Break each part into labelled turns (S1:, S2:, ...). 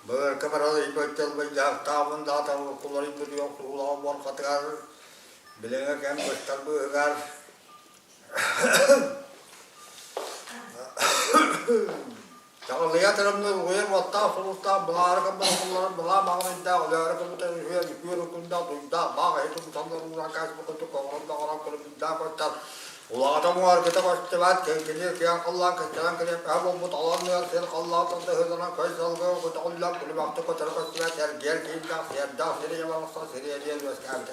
S1: Böyle kameralı ibadet bayar tavan data kulları duruyor kulağım var katıgar bilene kem göster bu ögar Çağlayan tarafında uyar vatta sonuçta bağır kapı kulları bağ bağırında uyar kapı uyar kunda duyda bağ itu sanırım rakas bu kutu kovrunda orang kulübünde koştar Ulağda var kita başlavat kendini ki Allah keselan ki hem bu talanlar sen Allah tanrı hızına kaysalga bu Allah kulübü vakti koştar koştar gel ki da seriye varsa seriye diye gösterdi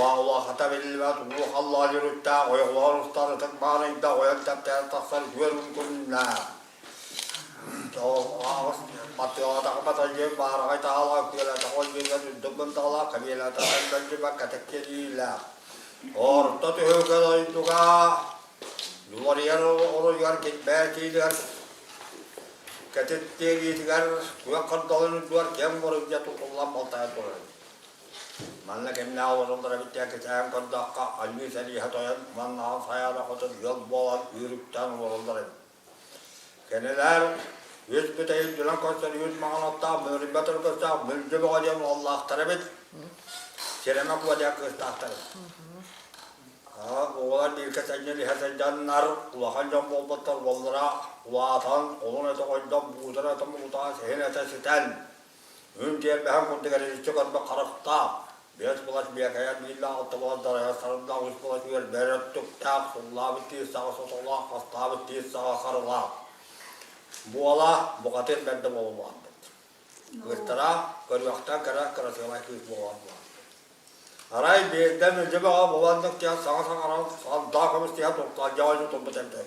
S1: Allah hatta bilmez Allah yürütte oylar ustaları takmarında oyantapta tasar görün kunna Allah Matiyada kapatacak barangay taala kila takol bila dubben taala kabila taala juga katekila Orta tühükel ayduga Yuvar yer orugar gitmekiydiler Katettiğidiler Kuya kardalını duvar kem varınca tutullan baltaya durar Manla kemne avlarındara bittiye keseyem kardakka Almi selihat oyan manna sayana kutu yol boğan yürükten varındara Keneler yüz büteyim dülen koştar yüz mağanatta Müribbetir kıstak mülcübü koyacağım Allah tarabit Sereme kuvvediye kıstak tarabit Oğlan bir kesence lihasecanlar, ulahan can bolbatlar bollara, ulatan, olun ete koydan buğdara ete muğda, sehin ete siten. Ün diğer behem kundigeri işçi karbe karakta, beş bulaş biyakayan billah altı bulaş daraya sarımda, üç bulaş bir beret tüktak, sulla bitti, sağa sotolla, hasta bitti, sağa karıla. Bu ala, bu katir bende bolman. Gırtara, kırvakta kara kırasıma kız bolman. Aray birden önce babandık ya sana daha kamış diye toplar yağcı toplu temte.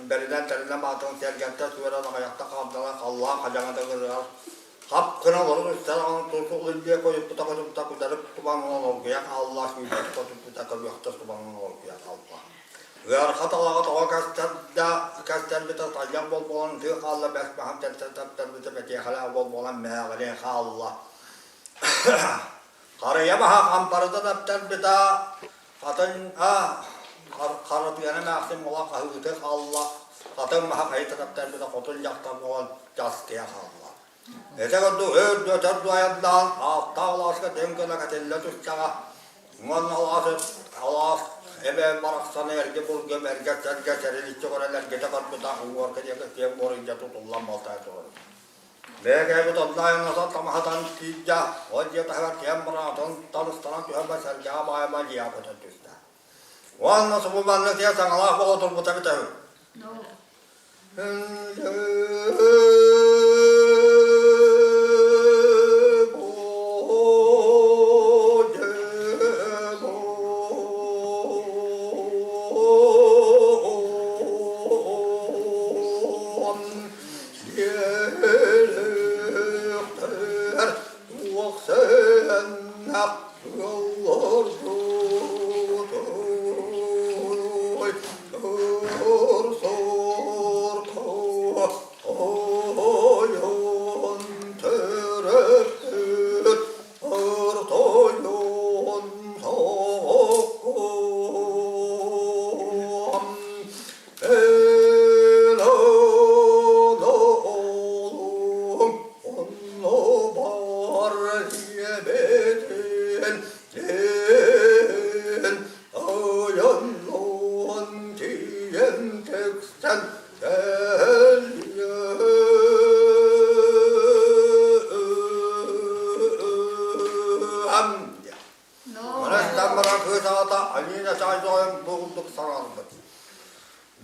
S1: Beriden terine batın sergente suyana ayakta kaldılar. Allah'ın kacağına da kırıyor. Kap kına olur, üstten onun turşu ulunca koyup tuta kudarıp tubanına olguyak. Allah şimdi tutup tuta kırıyakta tubanına olguyak Allah. Ve arka talağa tağa kastar bita talyan bol bolan tüy Allah besmaham tertepter bita betiye hala bol bolan meğalin Allah. Karıya baha kamparıda daptar bita katın karıp yana mağsim olan kahıgıtı Allah. Katın maha kayıtı daptar bita kotun yaktan olan jaskıya Allah. Ete kadar öter duayandan altta Allah'a dengele katille tuşçağa. Allah ebe baraksanı erge bulgum erge serge serili çıkarırlar gete karpıda uğur kediye kestiyen borunca tutullan maltaya çıkarır. Bege bu tadlayın nasıl tamahatan tijja hoca tahvar kiyam baratın tanıstanan tühembe serge abayma liyafeten tüste. Wan nasıl bu banlı diye sana Allah boğutur bu tabi tabi.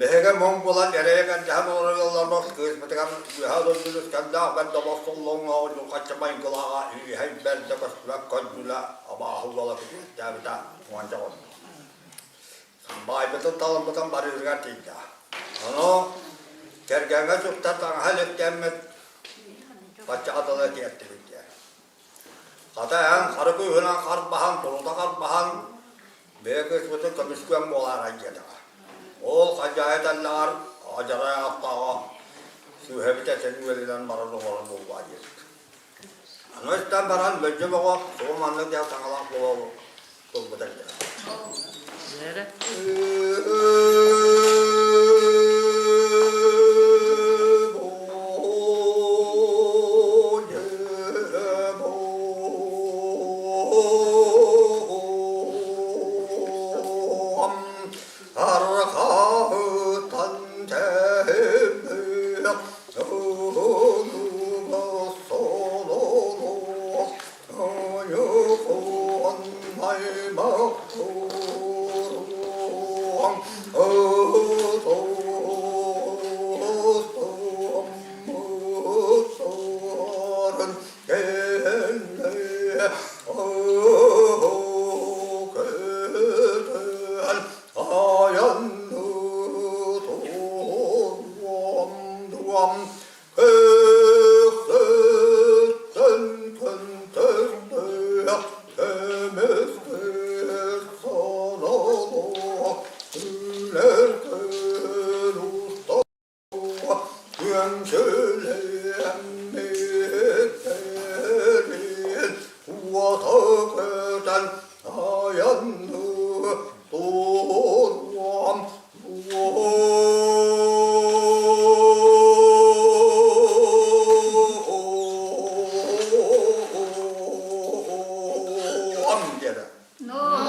S1: Behege Mongolan ereye kan jahan orang yollar bos kız betekan hado dulus kan dah kan da bos long ngau ju kacaman kala i hay ber da bos la kajula aba hawala ku ta beta wanja on sampai betul talam betam bari rigat tiga ano kerganga sukta tang halek kemet baca adalah dia tiga kata yang karku huna karbahan tuluta karbahan behege betul kamiskuang mola raja dah Ol kacahetenler acaraya aktağa sühebite tenvelinden barada olan bulbacı. Anıştan baran bence baba soğumanlık diye sanalak baba bulbada gider.
S2: Nere?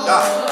S1: Ya.